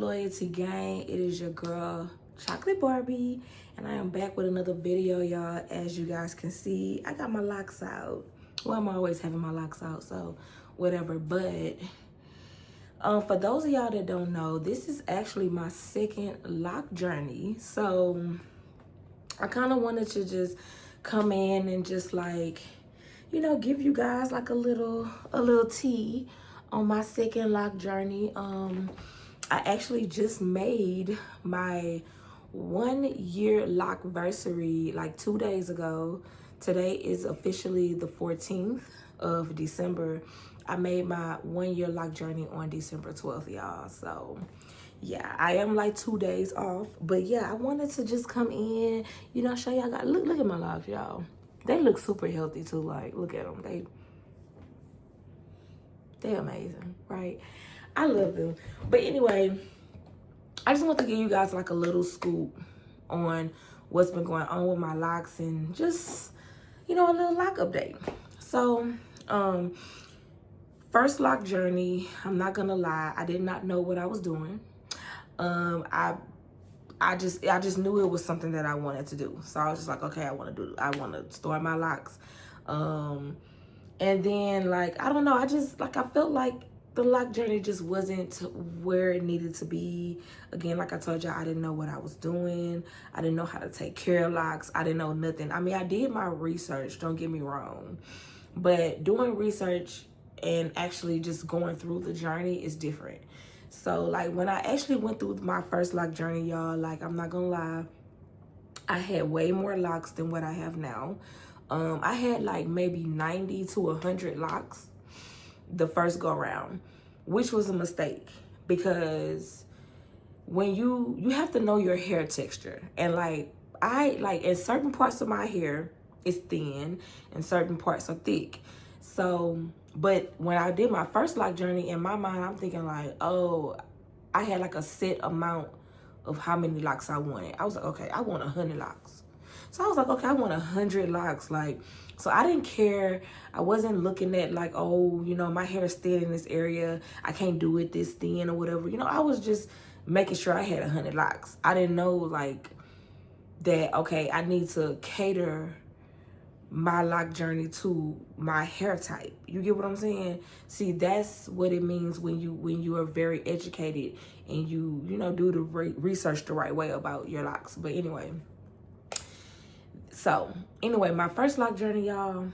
Loyalty Gang. It is your girl, Chocolate Barbie, and I am back with another video, y'all. As you guys can see, I got my locks out. Well, I'm always having my locks out, so whatever. But for those of y'all that don't know, this is actually my second lock journey. So I kind of wanted to just come in and just like, you know, give you guys like a little tea on my second lock journey. I actually just made my 1 year lockversary like 2 days ago. Today is officially the 14th of December. I made my 1 year lock journey on December 12th, y'all. So yeah, I am like 2 days off, but yeah, I wanted to just come in, you know, show y'all. Look at my locks, y'all. They look super healthy too. Like, look at them. They're amazing, right? I love them. But anyway, I just want to give you guys like a little scoop on what's been going on with my locks and just, you know, a little lock update. So, first lock journey, I'm not gonna lie, I did not know what I was doing. I just knew it was something that I wanted to do. So I was just like, okay, I want to store my locks. And then like, I don't know, I felt like the lock journey just wasn't where it needed to be. Again, like I told y'all, I didn't know what I was doing. I didn't know how to take care of locks. I didn't know nothing. I mean, I did my research, don't get me wrong. But doing research and actually just going through the journey is different. So like when I actually went through my first lock journey, y'all, like I'm not gonna lie, I had way more locks than what I have now. I had like maybe 90 to 100 locks the first go around, which was a mistake because when you have to know your hair texture. And like in certain parts of my hair is thin and certain parts are thick. So, but when I did my first lock journey, in my mind, I'm thinking like, oh, I had like a set amount of how many locks I wanted. I was like, okay, I want 100 locks. So I was like, okay, I want 100 locks. Like, so I didn't care. I wasn't looking at like, oh, you know, my hair is thin in this area. I can't do it this thin or whatever. You know, I was just making sure I had 100 locks. I didn't know like that, okay, I need to cater my lock journey to my hair type. You get what I'm saying? See, that's what it means when you are very educated and you know, do the research the right way about your locks. But anyway, so anyway, my first lock journey, y'all,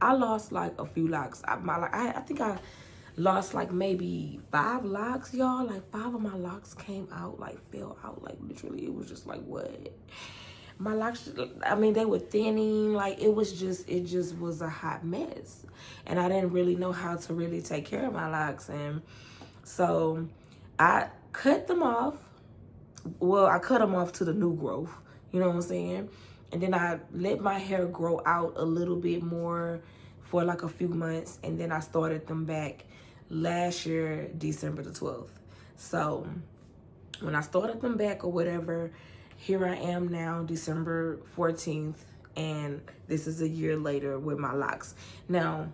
I lost like a few locks. I think I lost like maybe 5 locks, y'all. Like 5 of my locks came out, like fell out, like literally. It was just like, what? My locks, I mean, they were thinning. Like it just was a hot mess, and I didn't really know how to really take care of my locks. And so I cut them off. Well, I cut them off to the new growth, you know what I'm saying? And then I let my hair grow out a little bit more for like a few months, and then I started them back last year, December the 12th. So when I started them back or whatever, here I am now, December 14th, and this is a year later with my locks. Now,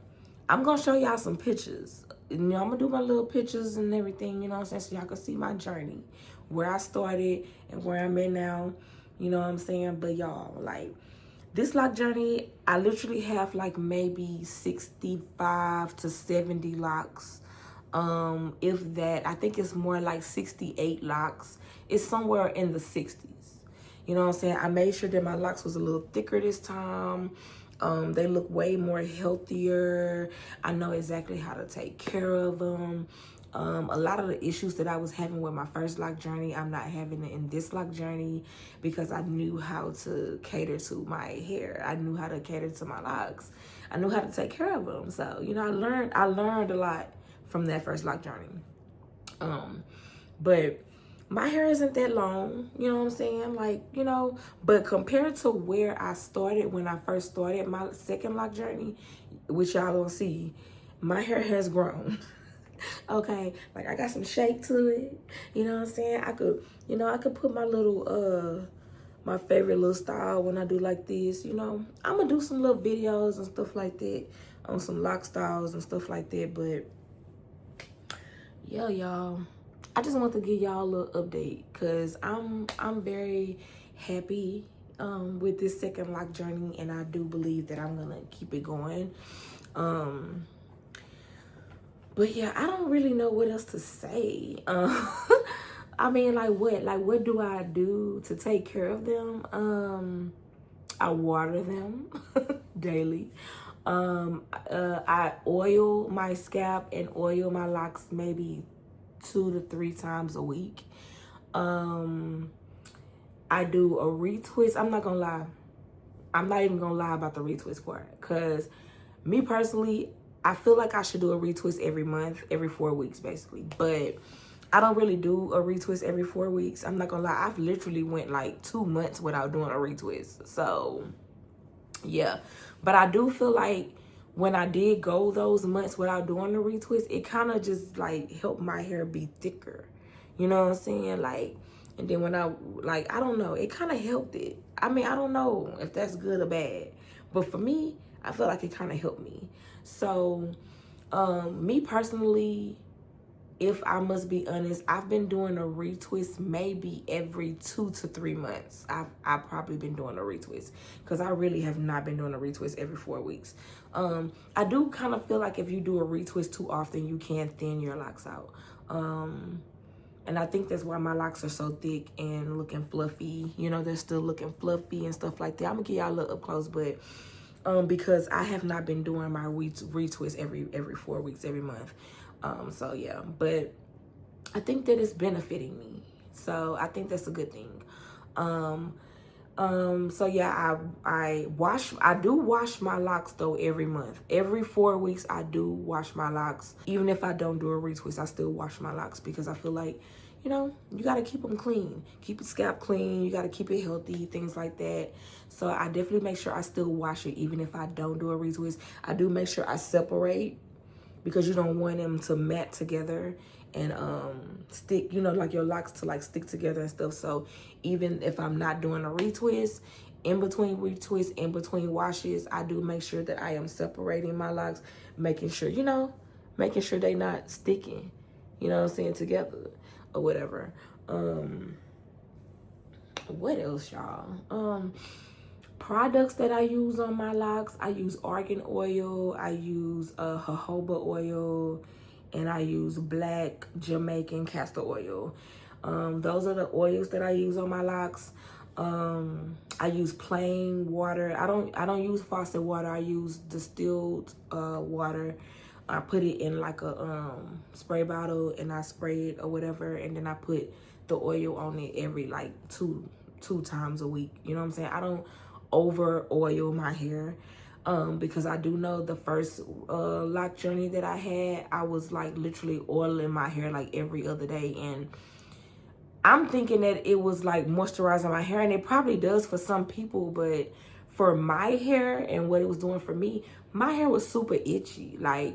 I'm gonna show y'all some pictures. You know, I'm gonna do my little pictures and everything, you know what I'm saying, so y'all can see my journey, where I started and where I'm at now, you know what I'm saying? But y'all, like, this lock journey, I literally have like maybe 65 to 70 locks. If that, I think it's more like 68 locks. It's somewhere in the 60s. You know what I'm saying? I made sure that my locks was a little thicker this time. They look way more healthier. I know exactly how to take care of them. A lot of the issues that I was having with my first lock journey, I'm not having it in this lock journey because I knew how to cater to my hair. I knew how to cater to my locks. I knew how to take care of them. So, you know, I learned a lot from that first lock journey. But my hair isn't that long, you know what I'm saying? Like, you know, but compared to where I started when I first started my second lock journey, which y'all gonna see, my hair has grown. Okay, like I got some shape to it, you know what I'm saying? I could put my little, my favorite little style when I do like this, you know. I'm gonna do some little videos and stuff like that on some lock styles and stuff like that, but yeah, y'all, I just want to give y'all a little update because I'm very happy with this second lock journey, and I do believe that I'm gonna keep it going. But yeah, I don't really know what else to say. I mean, like what do I do to take care of them? I water them daily. I oil my scalp and oil my locks maybe 2 to 3 times a week. I do a retwist. I'm not gonna lie. I'm not even gonna lie about the retwist part, because me personally, I feel like I should do a retwist every month, every 4 weeks basically. But I don't really do a retwist every 4 weeks. I'm not gonna lie. I've literally went like 2 months without doing a retwist. So yeah, but I do feel like when I did go those months without doing the retwist, it kind of just like helped my hair be thicker. You know what I'm saying? Like, and then when I don't know, it kind of helped it. I mean, I don't know if that's good or bad, but for me, I feel like it kind of helped me. So, me personally, if I must be honest, I've been doing a retwist maybe every 2 to 3 months. I've probably been doing a retwist, because I really have not been doing a retwist every 4 weeks. I do kind of feel like if you do a retwist too often, you can thin your locks out. And I think that's why my locks are so thick and looking fluffy. You know, they're still looking fluffy and stuff like that. I'm gonna give y'all a little up close, but because I have not been doing my retwist every 4 weeks, every month. So yeah, but I think that it's benefiting me. So I think that's a good thing. So yeah, I do wash my locks though every month. Every 4 weeks I do wash my locks. Even if I don't do a retwist, I still wash my locks, because I feel like, you know, you got to keep them clean. Keep your scalp clean. You got to keep it healthy, things like that. So I definitely make sure I still wash it even if I don't do a retwist. I do make sure I separate, because you don't want them to mat together and stick, you know, like your locks to like stick together and stuff. So even if I'm not doing a retwist, in between retwists, in between washes, I do make sure that I am separating my locks, making sure, you know, making sure they not sticking, you know what I'm saying, together or whatever. What else, y'all? Products that I use on my locks, I use argan oil, I use jojoba oil, and I use black Jamaican castor oil. Those are the oils that I use on my locks. I use plain water. I don't use faucet water. I use distilled water. I put it in like a spray bottle and I spray it or whatever, and then I put the oil on it every like two times a week. You know what I'm saying? I don't over oil my hair, because I do know the first lock journey that I had, I was like literally oiling my hair like every other day, and I'm thinking that it was like moisturizing my hair, and it probably does for some people, but for my hair and what it was doing for me, my hair was super itchy. Like,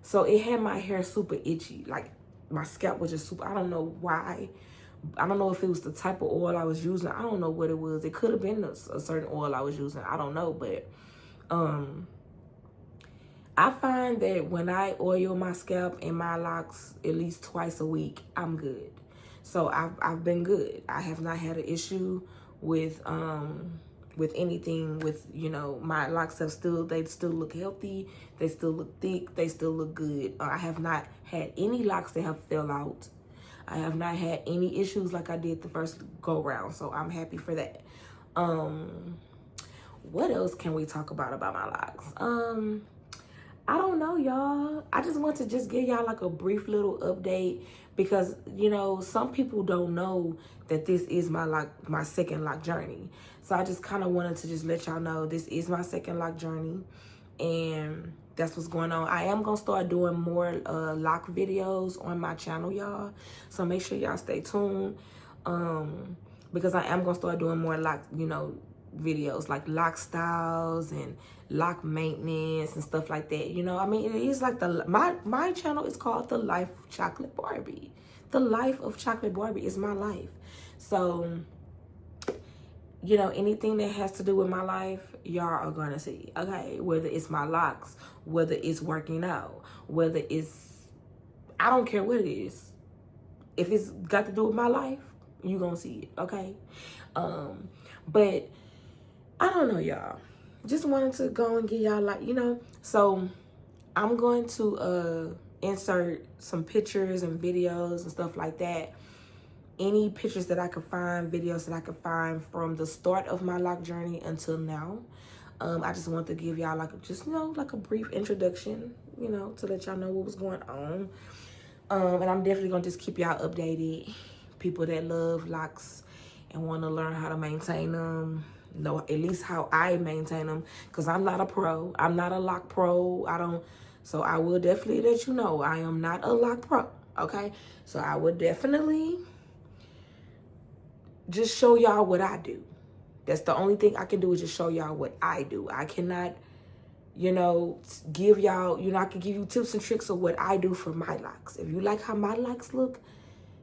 so it had my hair super itchy. Like, my scalp was just super, I don't know why. I don't know if it was the type of oil I was using. I don't know what it was. It could have been a certain oil I was using. I don't know, but I find that when I oil my scalp and my locks at least twice a week, I'm good. So I've been good. I have not had an issue with anything with, you know, my locks they still look healthy, they still look thick, they still look good. I have not had any locks that have fell out. I have not had any issues like I did the first go round, so I'm happy for that. What else can we talk about my locks? I don't know, y'all. I just want to just give y'all like a brief little update, because, you know, some people don't know that this is my second lock journey. So I just kind of wanted to just let y'all know this is my second lock journey, and that's what's going on. I am gonna start doing more lock videos on my channel, y'all. So make sure y'all stay tuned, because I am gonna start doing more lock, you know, videos like lock styles and lock maintenance and stuff like that. You know, I mean, it is like my channel is called The Life of Chocolate Barbie. The Life of Chocolate Barbie is my life. So, you know, anything that has to do with my life, y'all are gonna see. Okay, whether it's my locks, whether it's working out, whether it's, I don't care what it is. if it's got to do with my life, you gonna see it, okay? But I don't know, y'all. Just wanted to go and get y'all, like, you know. So I'm going to insert some pictures and videos and stuff like that. Any pictures that I could find, videos that I could find from the start of my LOC journey until now. I just want to give y'all like, just, you know, like a brief introduction, you know, to let y'all know what was going on. And I'm definitely gonna just keep y'all updated. People that love LOCs and want to learn how to maintain them, know at least how I maintain them, because I'm not a pro. I'm not a LOC pro. So I will definitely let you know I am not a LOC pro, okay? So I would definitely just show y'all what I do. That's the only thing I can do, is just show y'all what I do. I cannot, you know, give y'all, you know, I can give you tips and tricks of what I do for my LOCs. If you like how my LOCs look,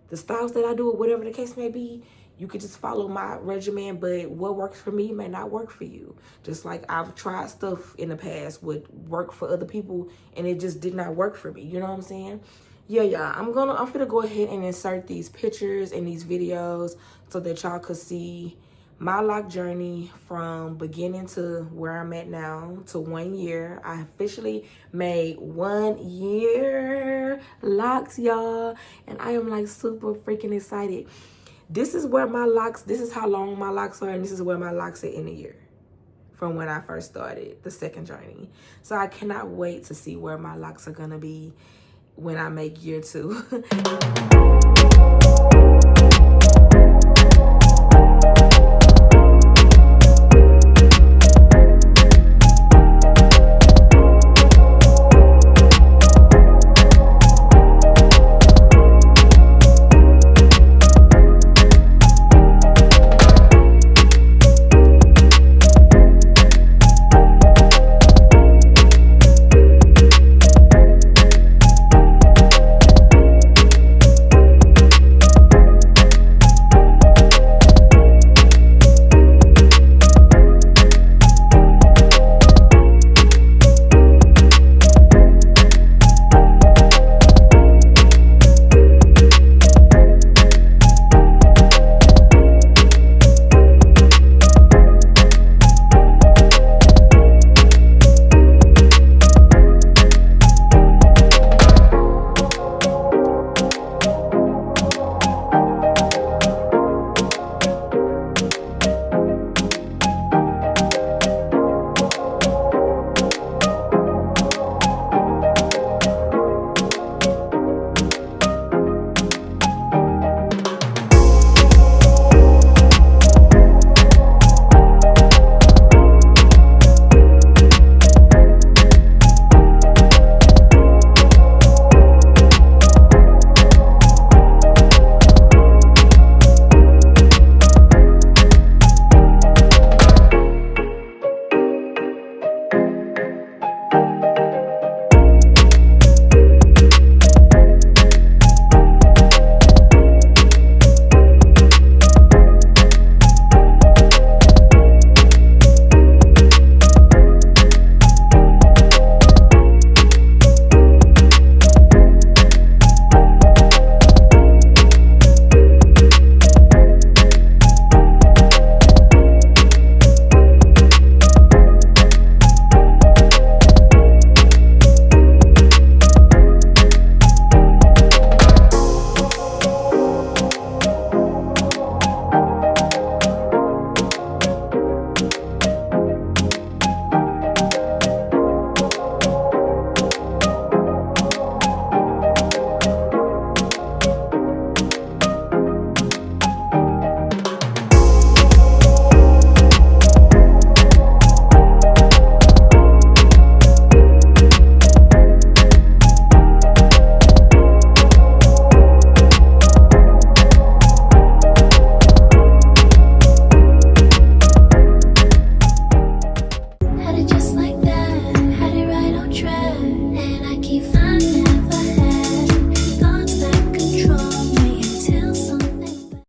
the styles that I do, or whatever the case may be, you could just follow my regimen, but what works for me may not work for you. Just like I've tried stuff in the past would work for other people and it just did not work for me. You know what I'm saying? Yeah, y'all, I'm gonna go ahead and insert these pictures and these videos so that y'all could see my LOC journey from beginning to where I'm at now to 1 year. I officially made 1 year LOCs, y'all, and I am like super freaking excited. This is where my LOCs, this is how long my LOCs are, and this is where my LOCs are in a year from when I first started the second journey. So I cannot wait to see where my LOCs are gonna be when I make year 2.